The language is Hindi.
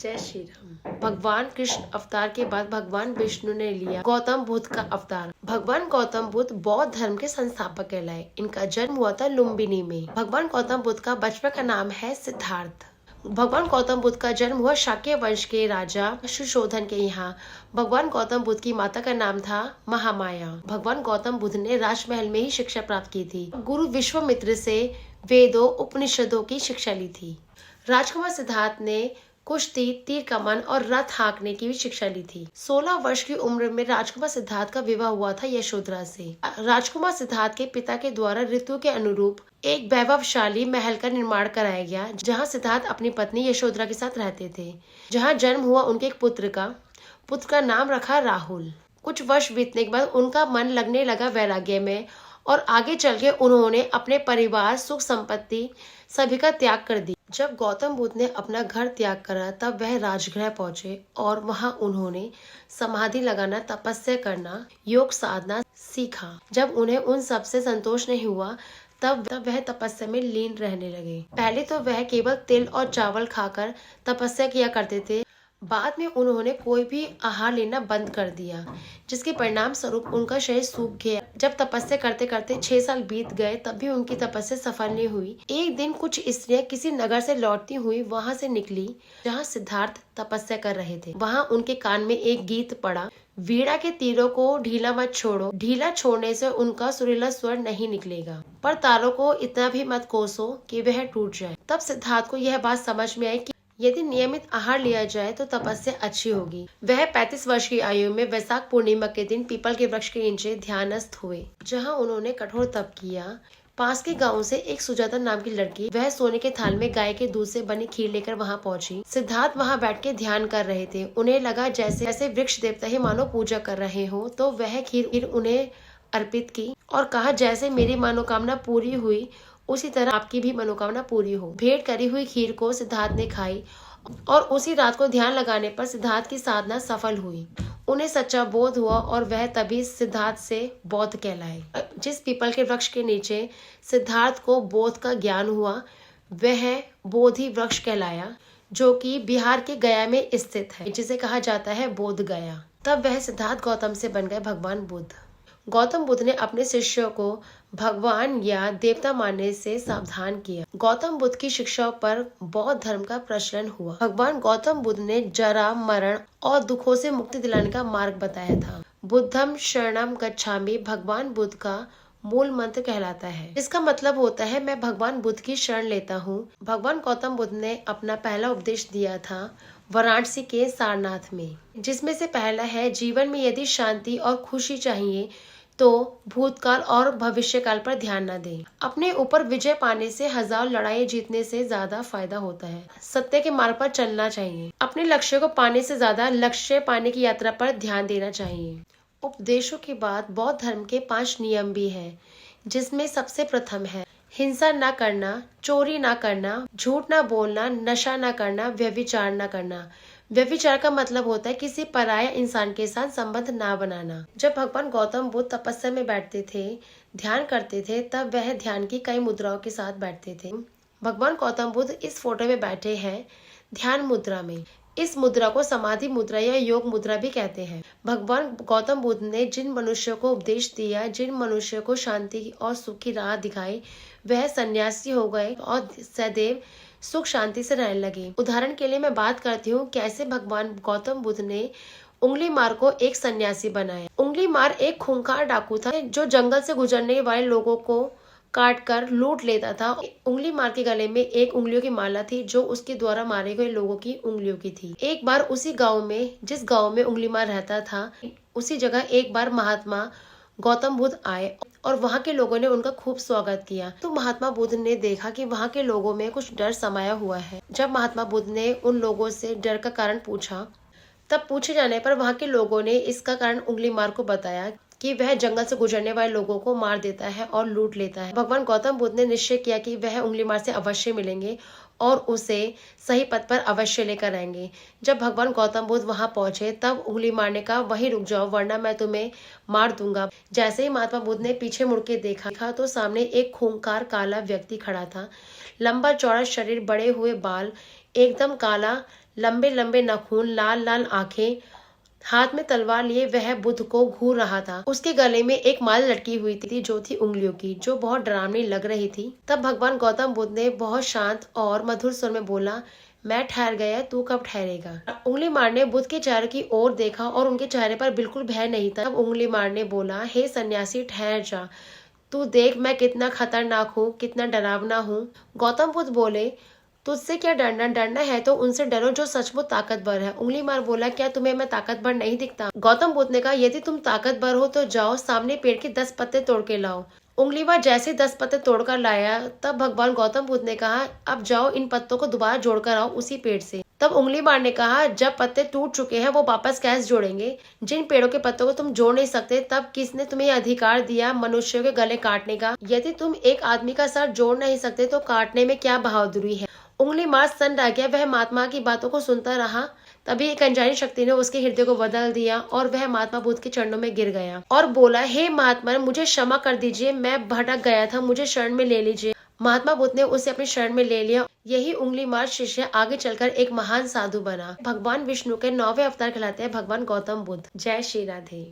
जय श्री राम। भगवान कृष्ण अवतार के बाद भगवान विष्णु ने लिया गौतम बुद्ध का अवतार। भगवान गौतम बुद्ध बौद्ध धर्म के संस्थापक कहलाए। इनका जन्म हुआ था लुम्बिनी में। भगवान गौतम बुद्ध का बचपन का नाम है सिद्धार्थ। भगवान गौतम बुद्ध का जन्म हुआ शाक्य वंश के राजा सुशोधन के यहाँ। भगवान गौतम बुद्ध की माता का नाम था महामाया। भगवान गौतम बुद्ध ने राजमहल में ही शिक्षा प्राप्त की थी। गुरु विश्वामित्र से वेदों उपनिषदों की शिक्षा ली थी। राजकुमार सिद्धार्थ ने कुश्ती, तीर कमान और रथ हाँकने की भी शिक्षा ली थी। 16 वर्ष की उम्र में राजकुमार सिद्धार्थ का विवाह हुआ था यशोधरा से। राजकुमार सिद्धार्थ के पिता के द्वारा ऋतु के अनुरूप एक वैभवशाली महल का निर्माण कराया गया, जहां सिद्धार्थ अपनी पत्नी यशोधरा के साथ रहते थे। जहां जन्म हुआ उनके एक पुत्र का नाम रखा राहुल। कुछ वर्ष बीतने के बाद उनका मन लगने लगा वैराग्य में और आगे चल के उन्होंने अपने परिवार, सुख संपत्ति सभी का त्याग कर दिया। जब गौतम बुद्ध ने अपना घर त्याग करा तब वह राजगृह पहुंचे और वहां उन्होंने समाधि लगाना, तपस्या करना, योग साधना सीखा। जब उन्हें उन सब से संतोष नहीं हुआ तब वह तपस्या में लीन रहने लगे। पहले तो वह केवल तिल और चावल खाकर तपस्या किया करते थे। बाद में उन्होंने कोई भी आहार लेना बंद कर दिया, जिसके परिणाम स्वरूप उनका शरीर सूख गया। जब तपस्या करते करते 6 साल बीत गए तब भी उनकी तपस्या सफल नहीं हुई। एक दिन कुछ स्त्रियां किसी नगर से लौटती हुई वहां से निकली जहां सिद्धार्थ तपस्या कर रहे थे। वहां उनके कान में एक गीत पड़ा, वीणा के तीरों को ढीला मत छोड़ो, ढीला छोड़ने से उनका सुरीला स्वर नहीं निकलेगा, पर तारों को इतना भी मत कोसो कि वह टूट जाए। तब सिद्धार्थ को यह बात समझ में आई कि यदि नियमित आहार लिया जाए तो तपस्या अच्छी होगी। वह 35 वर्ष की आयु में वैशाख पूर्णिमा के दिन पीपल के वृक्ष के नीचे ध्यानस्थ हुए, जहां उन्होंने कठोर तप किया। पास के गांव से एक सुजाता नाम की लड़की, वह सोने के थाल में गाय के दूध से बनी खीर लेकर वहां पहुंची। सिद्धार्थ वहां बैठ के ध्यान कर रहे थे। उन्हें लगा जैसे वृक्ष देवता ही मानो पूजा कर रहे हो, तो वह खीर उन्हें अर्पित की और कहा, जैसे मेरी मनोकामना पूरी हुई उसी तरह आपकी भी मनोकामना पूरी हो। भेंट करी हुई खीर को सिद्धार्थ ने खाई और उसी रात को ध्यान लगाने पर सिद्धार्थ की साधना सफल हुई। उन्हें सच्चा बोध हुआ और वह तभी सिद्धार्थ से बौद्ध कहलाए। जिस पीपल के वृक्ष के नीचे सिद्धार्थ को बोध का ज्ञान हुआ वह बोधि वृक्ष कहलाया, जो कि बिहार के गया में स्थित है, जिसे कहा जाता है बोध गया। तब वह सिद्धार्थ गौतम से बन गए भगवान बुद्ध। गौतम बुद्ध ने अपने शिष्यों को भगवान या देवता मानने से सावधान किया। गौतम बुद्ध की शिक्षाओं पर बौद्ध धर्म का प्रचलन हुआ। भगवान गौतम बुद्ध ने जरा, मरण और दुखों से मुक्ति दिलाने का मार्ग बताया था। बुद्धम शरणम गच्छामि भगवान बुद्ध का मूल मंत्र कहलाता है। इसका मतलब होता है मैं भगवान बुद्ध की शरण लेता हूँ। भगवान गौतम बुद्ध ने अपना पहला उपदेश दिया था वाराणसी के सारनाथ में, जिसमें से पहला है, जीवन में यदि शांति और खुशी चाहिए तो भूतकाल और भविष्यकाल पर ध्यान न दें। अपने ऊपर विजय पाने से 1000 लड़ाई जीतने से ज्यादा फायदा होता है। सत्य के मार्ग पर चलना चाहिए। अपने लक्ष्य को पाने से ज्यादा लक्ष्य पाने की यात्रा पर ध्यान देना चाहिए। उपदेशों के बाद बौद्ध धर्म के 5 नियम भी हैं, जिसमें सबसे प्रथम है हिंसा न करना, चोरी न करना, झूठ न बोलना, नशा न करना, व्यभिचार न करना। व्यभिचार का मतलब होता है किसी पराया इंसान के साथ संबंध ना बनाना। जब भगवान गौतम बुद्ध तपस्या में बैठते थे, ध्यान करते थे, तब वह ध्यान की कई मुद्राओं के साथ बैठते थे। भगवान गौतम बुद्ध इस फोटो में बैठे हैं ध्यान मुद्रा में। इस मुद्रा को समाधि मुद्रा या योग मुद्रा भी कहते हैं। भगवान गौतम बुद्ध ने जिन मनुष्यों को उपदेश दिया, जिन मनुष्यों को शांति और सुख की राह दिखाई, वह सन्यासी हो गए और सदैव सुख शांति से रहने लगे। उदाहरण के लिए मैं बात करती हूँ कैसे भगवान गौतम बुद्ध ने उंगली मार को एक सन्यासी बनाया। उंगली मार एक खूंखार डाकू था जो जंगल से गुजरने वाले लोगों को काट कर लूट लेता था। उंगली मार के गले में एक उंगलियों की माला थी जो उसके द्वारा मारे गए लोगों की उंगलियों की थी। एक बार उसी गाँव में, जिस गाँव में उंगली मार रहता था, उसी जगह एक बार महात्मा गौतम बुद्ध आए और वहाँ के लोगों ने उनका खूब स्वागत किया। तो महात्मा बुद्ध ने देखा कि वहाँ के लोगों में कुछ डर समाया हुआ है। जब महात्मा बुद्ध ने उन लोगों से डर का कारण पूछा, तब पूछे जाने पर वहाँ के लोगों ने इसका कारण उंगली मार को बताया कि वह जंगल से गुजरने वाले लोगों को मार देता है और लूट लेता है। भगवान गौतम बुद्ध ने निश्चय किया कि वह उंगली मार से अवश्य मिलेंगे और उसे सही पथ पर अवश्य लेकर आएंगे। जब भगवान गौतम बुद्ध वहां पहुंचे तब उंगली मारने का, वहीं रुक जाओ वरना मैं तुम्हें मार दूंगा। जैसे ही महात्मा बुद्ध ने पीछे मुड़ के देखा तो सामने एक खूंखार काला व्यक्ति खड़ा था। लंबा चौड़ा शरीर, बड़े हुए बाल, एकदम काला लंबे लंबे नाखून, लाल लाल आंखें, हाथ में तलवार लिए वह बुद्ध को घूर रहा था। उसके गले में एक माला लटकी हुई थी जो थी उंगलियों की, जो बहुत डरावनी लग रही थी। तब भगवान गौतम बुद्ध ने बहुत शांत और मधुर स्वर में बोला, मैं ठहर गया, तू कब ठहरेगा। उंगली मारने बुद्ध के चेहरे की ओर देखा और उनके चेहरे पर बिल्कुल भय नहीं था। तब उंगली मारने बोला, हे सन्यासी, ठहर जा, तू देख मैं कितना खतरनाक हूँ, कितना डरावना हूँ। गौतम बुद्ध बोले, तुझसे क्या डरना, डरना है तो उनसे डरो जो सचमुच ताकतवर है। उंगली मार बोला, क्या तुम्हें मैं ताकतवर नहीं दिखता। गौतम बुद्ध ने कहा, यदि तुम ताकतवर हो तो जाओ सामने पेड़ के 10 पत्ते तोड़ के लाओ। उंगली मार जैसे 10 पत्ते तोड़कर लाया, तब भगवान गौतम बुद्ध ने कहा, अब जाओ इन पत्तों को दोबारा जोड़कर आओ उसी पेड़ से। तब उंगली मार ने कहा, जब पत्ते टूट चुके हैं वो वापस कैसे जोड़ेंगे। जिन पेड़ों के पत्तों को तुम जोड़ नहीं सकते, तब किसने तुम्हें अधिकार दिया मनुष्यों के गले काटने का। यदि तुम एक आदमी का सर जोड़ नहीं सकते तो काटने में क्या बहादुरी है। उंगली मार सन रह गया, वह महात्मा की बातों को सुनता रहा। तभी एक अनजानी शक्ति ने उसके हृदय को बदल दिया और वह महात्मा बुद्ध के चरणों में गिर गया और बोला, हे महात्मा, मुझे क्षमा कर दीजिए, मैं भटक गया था, मुझे शरण में ले लीजिए। महात्मा बुद्ध ने उसे अपनी शरण में ले लिया। यही उंगली मार शिष्य आगे चलकर एक महान साधु बना। भगवान विष्णु के 9वें अवतार कहलाते हैं भगवान गौतम बुद्ध। जय श्री राधे।